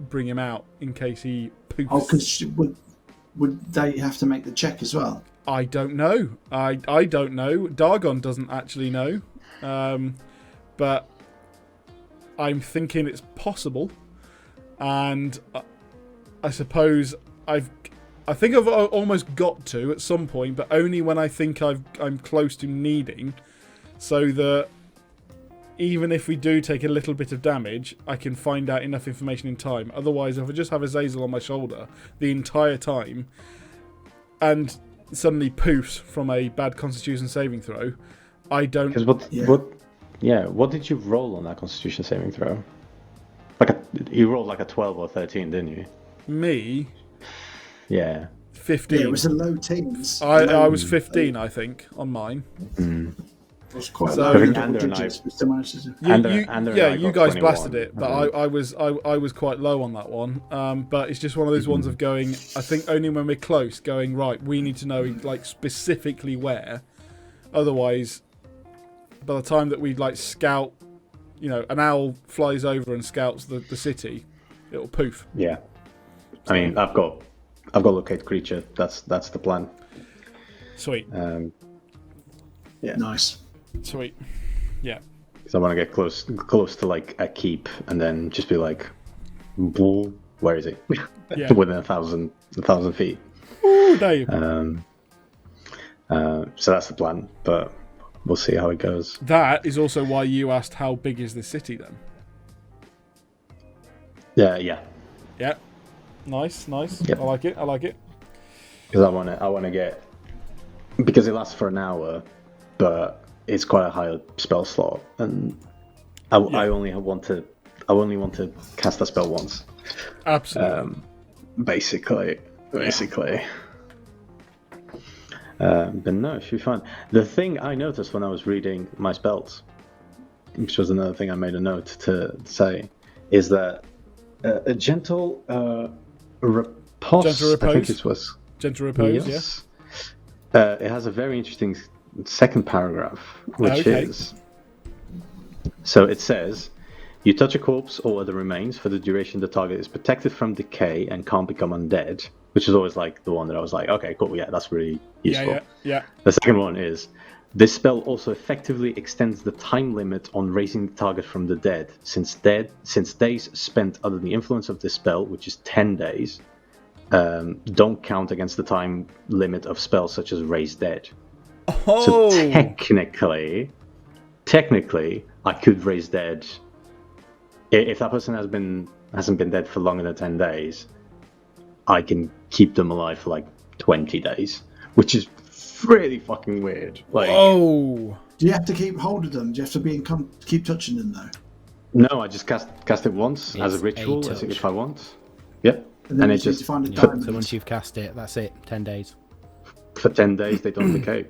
bring him out in case he poofs. Oh, because would they have to make the check as well? I don't know. I don't know. Dargon doesn't actually know, but I'm thinking it's possible, and I suppose I think I've almost got to at some point, but only when I think I'm close to needing, so that even if we do take a little bit of damage, I can find out enough information in time. Otherwise, if I just have Azazel on my shoulder the entire time, and suddenly poofs from a bad Constitution saving throw, I don't. Because what did you roll on that Constitution saving throw? You rolled like a 12 or 13, didn't you? Me, Yeah. 15. Yeah, it was a low teens. I was 15, I think, on mine. It was quite So- low. I think Double Ander and I- digits, we still managed to do. You I got guys 21, blasted it, but I think. I was quite low on that one. But it's just one of those ones of going. I think only when we're close, going right. We need to know like specifically where. Otherwise, by the time that we like scout, an owl flies over and scouts the city, it'll poof. Yeah. I mean, I've got locate creature. That's the plan. Sweet, Yeah. Nice. sweet, yeah. Because I want to get close to like a keep, and then just be like, where is it? Yeah. Within 1,000 feet. Ooh, Dave. So that's the plan, but we'll see how it goes. That is also why you asked how big is this city then. Yeah. Yeah, nice. Yep. I like it. Because I want to get, because it lasts for an hour, but it's quite a high spell slot, and I only want to cast a spell once. Absolutely. Basically. But no, it should be fine. The thing I noticed when I was reading my spells, which was another thing I made a note to say, is that a gentle repose. Gentle repose? I think it was. Gentle repose, Yes. It has a very interesting second paragraph, which Okay. is... So it says, you touch a corpse or other remains for the duration the target is protected from decay and can't become undead, which is always like the one that I was like, okay, cool, yeah, that's really useful. Yeah. The second one is, this spell also effectively extends the time limit on raising the target from the dead, since days spent under the influence of this spell, which is 10 days, don't count against the time limit of spells such as Raise Dead. Oh. So technically, I could Raise Dead if that person hasn't been dead for longer than 10 days. I can keep them alive for like 20 days, which is really fucking weird. Like, Oh. Do you have to keep hold of them? Do you have to keep touching them though? no, I just cast it once as a It's ritual, a as touch. if I want. Yep. And then And you it need just to find a Yeah, diamond. so once you've cast it, that's it. 10 days. for 10 days they don't decay,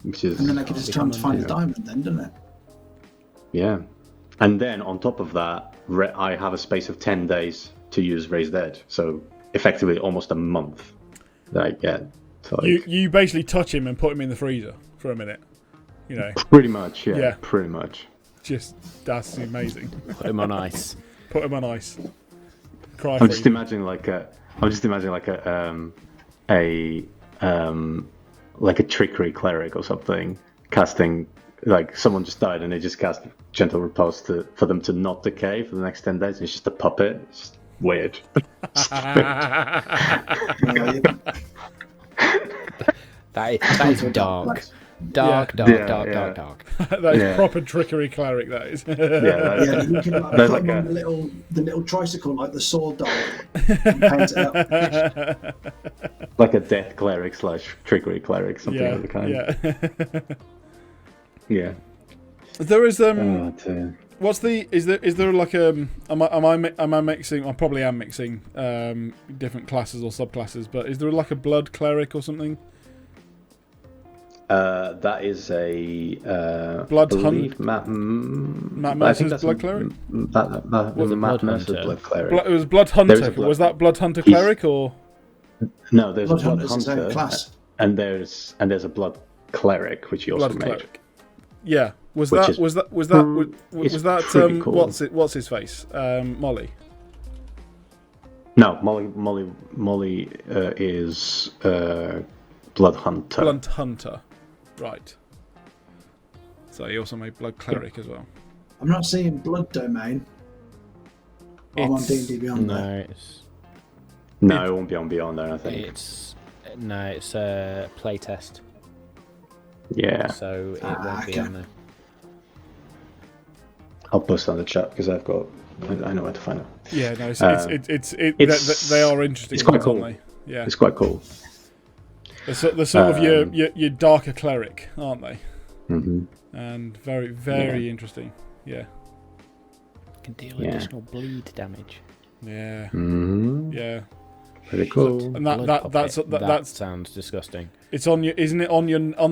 which is And then they can just try to find a Yeah. diamond then, don't it? yeah. And then on top of that, I have a space of 10 days to use Raise Dead, so effectively almost a month that I get. So like, You basically touch him and put him in the freezer for a minute. You know, pretty much, yeah, Yeah. pretty much. that's amazing. Put him on ice. Put him on ice. Cry I'm for just him. imagining like a trickery cleric or something casting, like someone just died and they just cast gentle repulse for them to not decay for the next 10 days. And it's just a puppet. It's just weird. That is dark. Like, Dark. Yeah. That is Yeah. proper trickery cleric, that is. Yeah, yeah, you can like, There's put like them on a- the little tricycle like the sword dog and paint it up. like a death cleric / trickery cleric, something yeah, of the kind. yeah. Yeah. There is Oh, dear. what's the is there like am I mixing? I probably am mixing different classes or subclasses, but is there like a blood cleric or something? That is a Blood believe Matt I Mercer's think that's blood cleric? Was it Matt Blood Mercer's Hunter? blood cleric. It was Blood Hunter. There is a But was that Blood Hunter He's- cleric or? No, there's Blood a blood Hunter's its own hunter, class. and there's a blood cleric, which he also Blood made. cleric. Yeah. Was Which that is was that it's was that pretty cool. what's his face? Molly. No, Molly is blood hunter. Blood Hunter. Right. So he also made Blood Cleric as well. I'm not seeing Blood Domain. I'm on It's- D&D Beyond there. No, it's No, it won't be on Beyond there, I think. it's a playtest, Yeah, so it won't be okay. on there. I'll post on the chat because I know where to find it. Yeah, no, it's it's- they are interesting. it's quite ones, cool. aren't they? Yeah, It's quite cool. they're sort of your darker cleric, aren't they? Hmm. And very interesting. Yeah, Can deal Yeah. additional bleed damage. yeah, Hmm. yeah. Pretty cool. And Blood that puppet. that's sounds disgusting. it's on your, isn't it on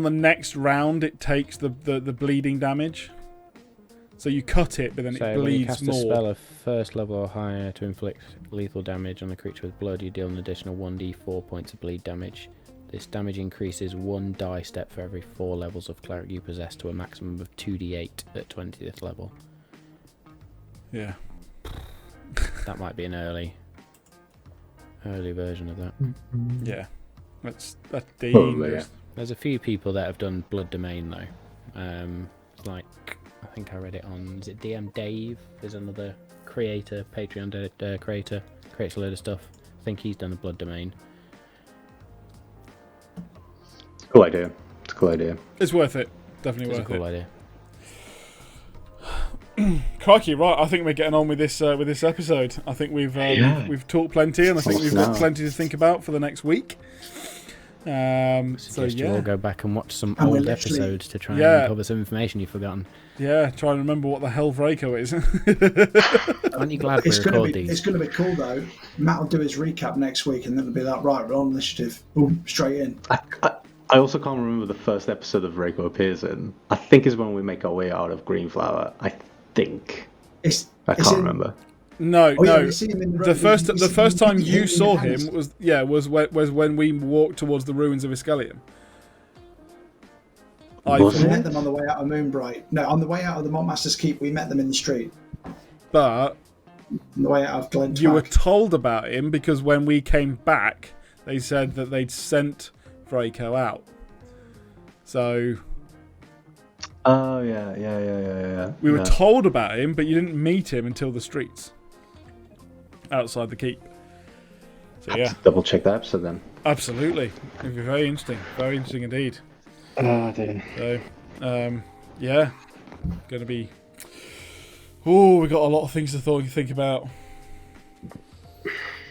the next round? It takes the bleeding damage. So you cut it, but then So it when you bleeds cast a more. spell of first level or higher to inflict lethal damage on a creature with blood, you deal an additional 1d4 points of bleed damage. This damage increases 1 die step for every 4 levels of cleric you possess to a maximum of 2d8 at 20th level. Yeah. That might be an early version of that. Yeah, that's Probably, dangerous. There's a few people that have done Blood Domain though. Like I think I read it on, is it DM Dave? There's another creator, Patreon creator, creates a load of stuff. I think he's done a Blood Domain. Cool idea. It's a cool idea. It's worth it. Definitely It's a worth cool it. idea. Crikey, right? I think we're getting on with this episode. I think we've talked plenty, and I think Almost we've got now. plenty to think about for the next week. So Suggest you all yeah, go back and watch some And we're old literally- episodes to try Yeah. and cover some information you've forgotten. yeah. Try and remember what the hell Vraco is. Aren't you glad we It's record gonna be these? cool though. Matt will do his recap next week, and then it'll be like, right, we're on initiative. Boom, straight in. I also can't remember the first episode of Reiko appears in. I think is when we make our way out of Greenflower. I think. It's I can't remember. No, Oh, yeah, no. you see him in the The road, first you see- first time you see you him in saw the him house. was when we walked towards the ruins of Iskelion. Was We it? met them on the way out of Moonbright. No, on the way out of the Maltmaster's Keep, we met them in the street. But On the way out of Glen you were Twack. told about him because when we came back, they said that they'd sent Vraco out. So Oh yeah. we were told about him, but you didn't meet him until the streets outside the keep. So yeah, Double check the episode then. absolutely. It'd be very interesting indeed. Oh dear. So yeah, gonna be. Oh, we got a lot of things to think about.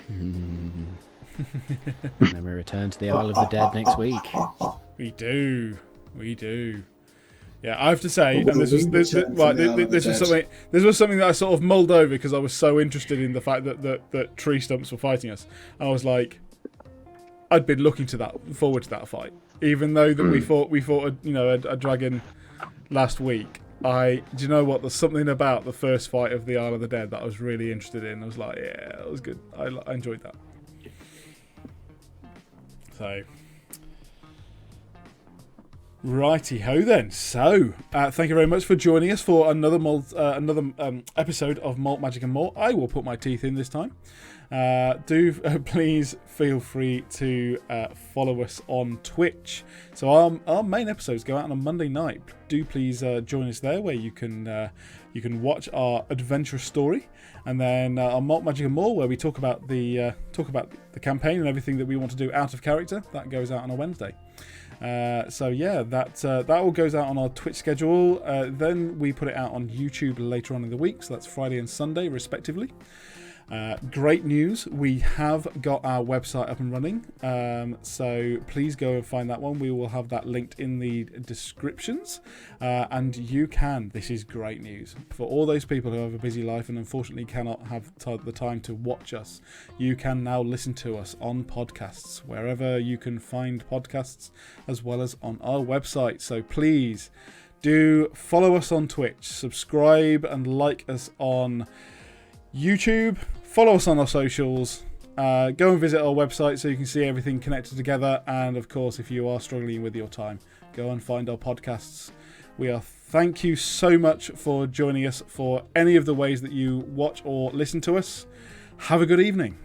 And then we return to the Isle of the Dead next week. We do. Yeah, I have to say, and this was something that I sort of mulled over because I was so interested in the fact that tree stumps were fighting us. I was like, I'd been looking forward to that fight, even though that we fought a dragon last week. Do you know what? There's something about the first fight of the Isle of the Dead that I was really interested in. I was like, yeah, that was good. I enjoyed that. So. Righty ho then. So, thank you very much for joining us for another episode of Malt, Magic and More. I will put my teeth in this time. Please feel free to follow us on Twitch. So our main episodes go out on a Monday night. Do please join us there, where you can watch our adventurous story, and then our Malt, Magic and More, where we talk about the campaign and everything that we want to do out of character. That goes out on a Wednesday. So yeah, that all goes out on our Twitch schedule. Then we put it out on YouTube later on in the week, so that's Friday and Sunday respectively. Great news, we have got our website up and running, so please go and find that one. We will have that linked in the descriptions, and you can, this is great news for all those people who have a busy life and unfortunately cannot have the time to watch us. You can now listen to us on podcasts wherever you can find podcasts, as well as on our website. So please do follow us on Twitch, subscribe and like us on YouTube, follow us on our socials, go and visit our website so you can see everything connected together, and of course if you are struggling with your time, go and find our podcasts. Thank you so much for joining us for any of the ways that you watch or listen to us. Have a good evening.